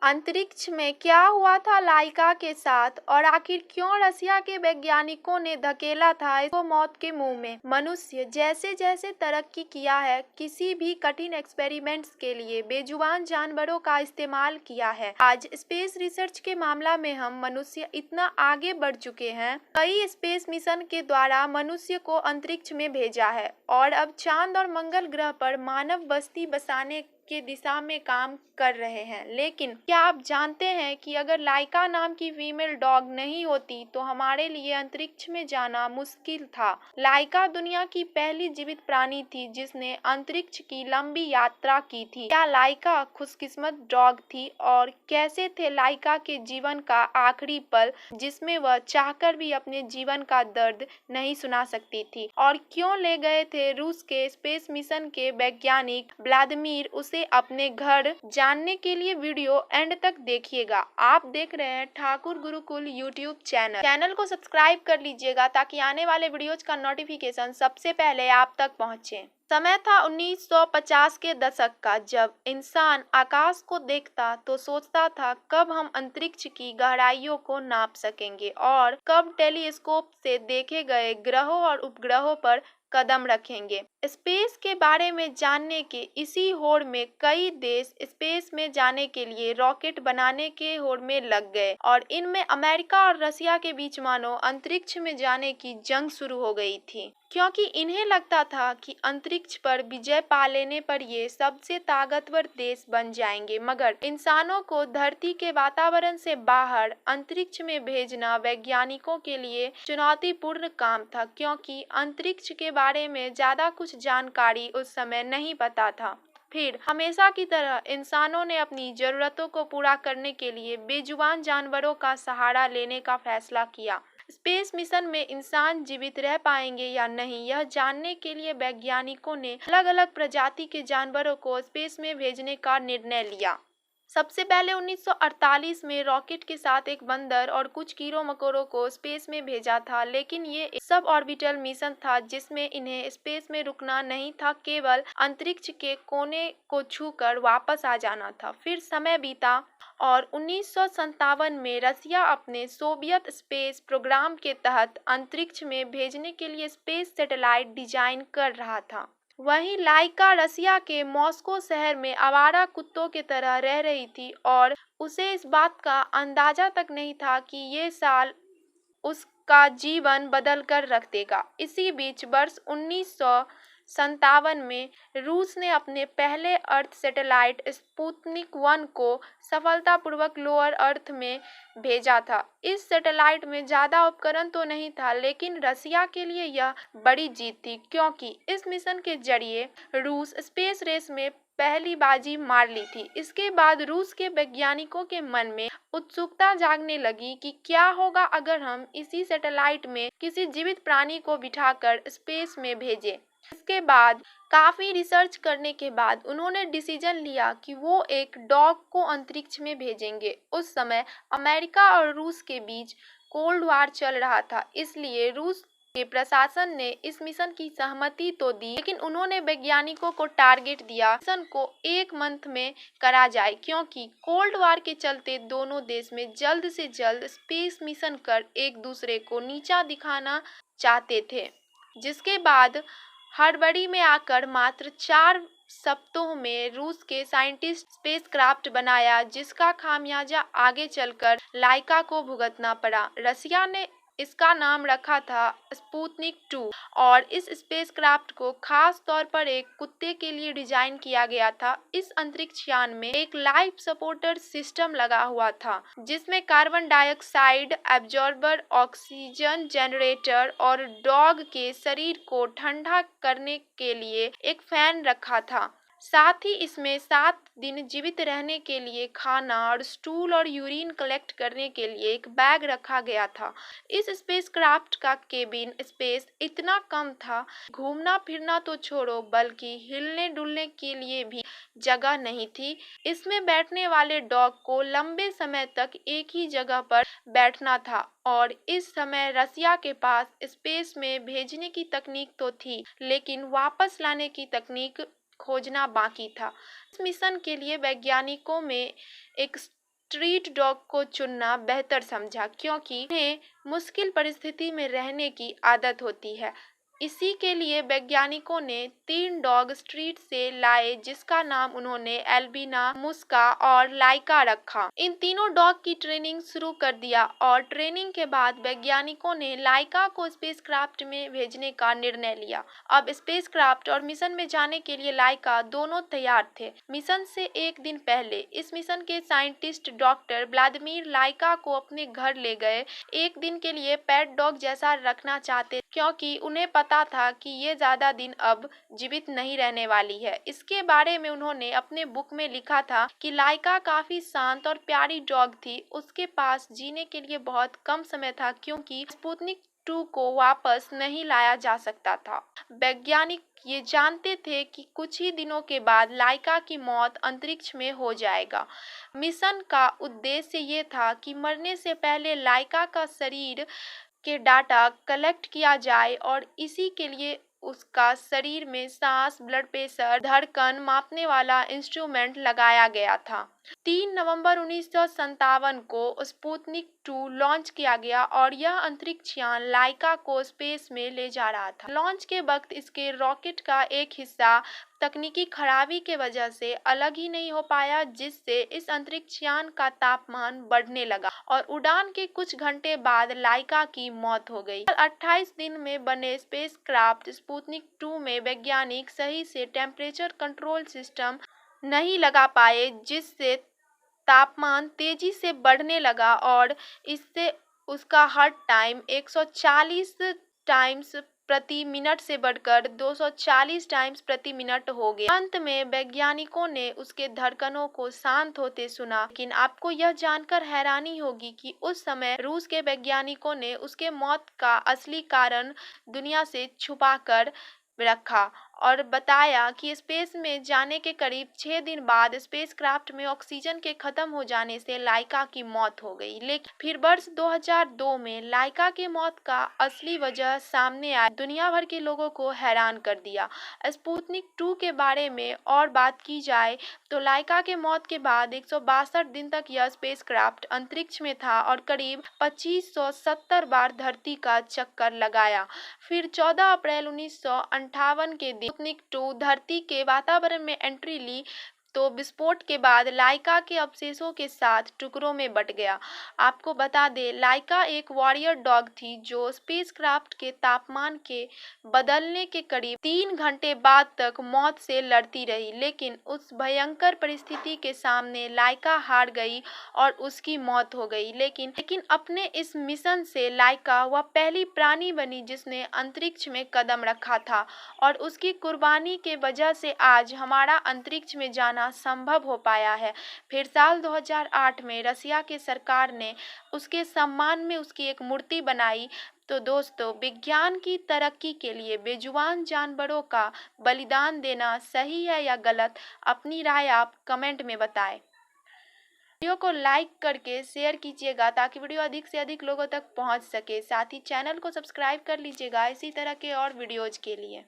अंतरिक्ष में क्या हुआ था लाइका के साथ और आखिर क्यों रसिया के वैज्ञानिकों ने धकेला था इसको मौत के मुंह में। मनुष्य जैसे जैसे तरक्की किया है, किसी भी कठिन एक्सपेरिमेंट्स के लिए बेजुबान जानवरों का इस्तेमाल किया है। आज स्पेस रिसर्च के मामला में हम मनुष्य इतना आगे बढ़ चुके हैं, कई स्पेस मिशन के द्वारा मनुष्य को अंतरिक्ष में भेजा है और अब चांद और मंगल ग्रह पर मानव बस्ती बसाने के दिशा में काम कर रहे हैं। लेकिन क्या आप जानते हैं कि अगर लाइका नाम की फीमेल डॉग नहीं होती तो हमारे लिए अंतरिक्ष में जाना मुश्किल था। लाइका दुनिया की पहली जीवित प्राणी थी जिसने अंतरिक्ष की लंबी यात्रा की थी। क्या लाइका खुशकिस्मत डॉग थी और कैसे थे लाइका के जीवन का आखिरी पल जिसमें वह चाहकर भी अपने जीवन का दर्द नहीं सुना सकती थी, और क्यों ले गए थे रूस के स्पेस मिशन के वैज्ञानिक व्लादिमीर उसे अपने घर। जानने के लिए वीडियो एंड तक देखिएगा। आप देख रहे हैं ठाकुर गुरुकुल यूट्यूब चैनल को सब्सक्राइब कर लीजिएगा ताकि आने वाले वीडियोज का नोटिफिकेशन सबसे पहले आप तक पहुंचे। समय था 1950 के दशक का, जब इंसान आकाश को देखता तो सोचता था कब हम अंतरिक्ष की गहराइयों को नाप सकेंगे और कब टेलीस्कोप से देखे गए ग्रहों और उपग्रहों पर कदम रखेंगे। स्पेस के बारे में जानने के इसी होड़ में कई देश स्पेस में जाने के लिए रॉकेट बनाने के होड़ में लग गए और इनमें अमेरिका और रसिया के बीच मानो अंतरिक्ष में जाने की जंग शुरू हो गई थी, क्योंकि इन्हें लगता था कि अंतरिक्ष पर विजय पा लेने पर ये सबसे ताकतवर देश बन जाएंगे। मगर इंसानों को धरती के वातावरण से बाहर अंतरिक्ष में भेजना वैज्ञानिकों के लिए चुनौतीपूर्ण काम था, क्योंकि अंतरिक्ष के बारे में ज्यादा कुछ जानकारी उस समय नहीं पता था। फिर हमेशा की तरह इंसानों ने अपनी जरूरतों को पूरा करने के लिए बेजुबान जानवरों का सहारा लेने का फैसला किया। स्पेस मिशन में इंसान जीवित रह पाएंगे या नहीं, यह जानने के लिए वैज्ञानिकों ने अलग अलग प्रजाति के जानवरों को स्पेस में भेजने का निर्णय लिया। सबसे पहले 1948 में रॉकेट के साथ एक बंदर और कुछ कीड़ों मकोड़ों को स्पेस में भेजा था, लेकिन ये एक सब ऑर्बिटल मिशन था जिसमें इन्हें स्पेस में रुकना नहीं था, केवल अंतरिक्ष के कोने को छूकर वापस आ जाना था। फिर समय बीता और 1957 में रसिया अपने सोवियत स्पेस प्रोग्राम के तहत अंतरिक्ष में भेजने के लिए स्पेस सैटेलाइट डिजाइन कर रहा था। वहीं लाइका रसिया के मॉस्को शहर में आवारा कुत्तों की तरह रह रही थी और उसे इस बात का अंदाजा तक नहीं था कि ये साल उसका जीवन बदल कर रख देगा। इसी बीच वर्ष 1957 में रूस ने अपने पहले अर्थ सैटेलाइट स्पुतनिक 1 को सफलतापूर्वक लोअर अर्थ में भेजा था। इस सैटेलाइट में ज्यादा उपकरण तो नहीं था, लेकिन रसिया के लिए यह बड़ी जीत थी, क्योंकि इस मिशन के जरिए रूस स्पेस रेस में पहली बाजी मार ली थी। इसके बाद रूस के वैज्ञानिकों के मन में उत्सुकता जागने लगी कि क्या होगा अगर हम इसी सैटेलाइट में किसी जीवित प्राणी को बिठाकर स्पेस में भेजें। इसके बाद काफी रिसर्च करने के बाद उन्होंने डिसीजन लिया कि वो एक डॉग को अंतरिक्ष में भेजेंगे। उस समय अमेरिका और रूस के बीच कोल्ड वार चल रहा था, इसलिए रूस के प्रशासन ने इस मिशन की सहमति तो दी, लेकिन उन्होंने वैज्ञानिकों को टारगेट दिया मिशन को 1 मंथ में करा जाए, क्योंकि कोल्ड वार के चलते दोनों देश में जल्द से जल्द स्पेस मिशन कर एक दूसरे को नीचा दिखाना चाहते थे। जिसके बाद हड़बड़ी में आकर मात्र 4 सप्ताहों में रूस के साइंटिस्ट स्पेसक्राफ्ट बनाया, जिसका खामियाजा आगे चलकर लाइका को भुगतना पड़ा। रसिया ने इसका नाम रखा था स्पुतनिक 2 और इस स्पेसक्राफ्ट को खास तौर पर एक कुत्ते के लिए डिजाइन किया गया था। इस अंतरिक्ष यान में एक लाइफ सपोर्टर सिस्टम लगा हुआ था, जिसमें carbon dioxide absorber, oxygen generator और डॉग के शरीर को ठंडा करने के लिए एक फैन रखा था। साथ ही इसमें 7 दिन जीवित रहने के लिए खाना और स्टूल और यूरिन कलेक्ट करने के लिए एक बैग रखा गया था। इस स्पेसक्राफ्ट का केबिन स्पेस इतना कम था, घूमना फिरना तो छोड़ो बल्कि हिलने डुलने के लिए भी जगह नहीं थी। इसमें बैठने वाले डॉग को लंबे समय तक एक ही जगह पर बैठना था और इस समय रसिया के पास स्पेस में भेजने की तकनीक तो थी, लेकिन वापस लाने की तकनीक खोजना बाकी था। इस मिशन के लिए वैज्ञानिकों में एक स्ट्रीट डॉग को चुनना बेहतर समझा क्योंकि उन्हें मुश्किल परिस्थिति में रहने की आदत होती है। इसी के लिए वैज्ञानिकों ने 3 डॉग स्ट्रीट से लाए जिसका नाम उन्होंने एल्बिना, मुस्का और लाइका रखा। इन तीनों डॉग की ट्रेनिंग शुरू कर दिया और ट्रेनिंग के बाद वैज्ञानिकों ने लाइका को स्पेसक्राफ्ट में भेजने का निर्णय लिया। अब स्पेसक्राफ्ट और मिशन में जाने के लिए लाइका दोनों तैयार थे। मिशन से एक दिन पहले इस मिशन के साइंटिस्ट डॉक्टर व्लादिमीर लाइका को अपने घर ले गए। एक दिन के लिए पेट डॉग जैसा रखना चाहते क्योंकि उन्हें पता था कि ये ज्यादा दिन अब जीवित नहीं रहने वाली है। इसके बारे में उन्होंने अपने बुक में लिखा था कि लाइका काफी शांत और प्यारी डॉग थी। उसके पास जीने के लिए बहुत कम समय था क्योंकि स्पुतनिक 2 को वापस नहीं लाया जा सकता था। वैज्ञानिक ये जानते थे कि कुछ ही दिनों के बाद लाइका की मौत अंतरिक्ष में हो जाएगा। मिशन का उद्देश्य ये था कि मरने से पहले लाइका का शरीर के डाटा कलेक्ट किया जाए और इसी के लिए उसका शरीर में सांस, ब्लड प्रेशर, धड़कन मापने वाला इंस्ट्रूमेंट लगाया गया था। 3 नवंबर 1957 को स्पुतनिक 2 लॉन्च किया गया और यह अंतरिक्ष यान लाइका को स्पेस में ले जा रहा था। लॉन्च के वक्त इसके रॉकेट का एक हिस्सा तकनीकी खराबी के वजह से अलग ही नहीं हो पाया जिससे इस अंतरिक्ष यान का तापमान बढ़ने लगा और उड़ान के कुछ घंटे बाद लाइका की मौत हो गई। 28 दिन में बने स्पेसक्राफ्ट स्पुतनिक 2 में वैज्ञानिक सही से टेम्परेचर कंट्रोल सिस्टम नहीं लगा पाए जिससे तापमान तेजी से बढ़ने लगा और इससे उसका हार्ट टाइम 140 टाइम्स प्रति मिनट से बढ़कर 240 टाइम्स प्रति मिनट हो गया। अंत में वैज्ञानिकों ने उसके धड़कनों को शांत होते सुना। लेकिन आपको यह जानकर हैरानी होगी कि उस समय रूस के वैज्ञानिकों ने उसके मौत का असली कारण दुनिया से छुपा कर रखा और बताया कि स्पेस में जाने के करीब 6 दिन बाद स्पेसक्राफ्ट में ऑक्सीजन के खत्म हो जाने से लाइका की मौत हो गई। लेकिन फिर वर्ष 2002 में लाइका की मौत का असली वजह सामने आया, दुनिया भर के लोगों को हैरान कर दिया। स्पुतनिक 2 के बारे में और बात की जाए तो लाइका के मौत के बाद 162 दिन तक यह स्पेसक्राफ्ट अंतरिक्ष में था और करीब 2570 बार धरती का चक्कर लगाया। फिर 14 अप्रैल 1958 के दिन स्पुतनिक 2 धरती के वातावरण में एंट्री ली तो विस्फोट के बाद लाइका के अवशेषों के साथ टुकड़ों में बट गया। आपको बता दें लाइका एक वॉरियर डॉग थी जो स्पेसक्राफ्ट के तापमान के बदलने के करीब 3 घंटे बाद तक मौत से लड़ती रही। लेकिन उस भयंकर परिस्थिति के सामने लाइका हार गई और उसकी मौत हो गई। लेकिन अपने इस मिशन से लाइका वह पहली प्राणी बनी जिसने अंतरिक्ष में कदम रखा था और उसकी कुर्बानी के वजह से आज हमारा अंतरिक्ष में जाना संभव हो पाया है। फिर साल 2008 में रसिया की सरकार ने उसके सम्मान में उसकी एक मूर्ति बनाई। तो दोस्तों, विज्ञान की तरक्की के लिए बेजुबान जानवरों का बलिदान देना सही है या गलत? अपनी राय आप कमेंट में बताएं। वीडियो को लाइक करके शेयर कीजिएगा ताकि वीडियो अधिक से अधिक लोगों तक पहुंच सके। साथ ही चैनल को सब्सक्राइब कर लीजिएगा इसी तरह के और वीडियोज के लिए।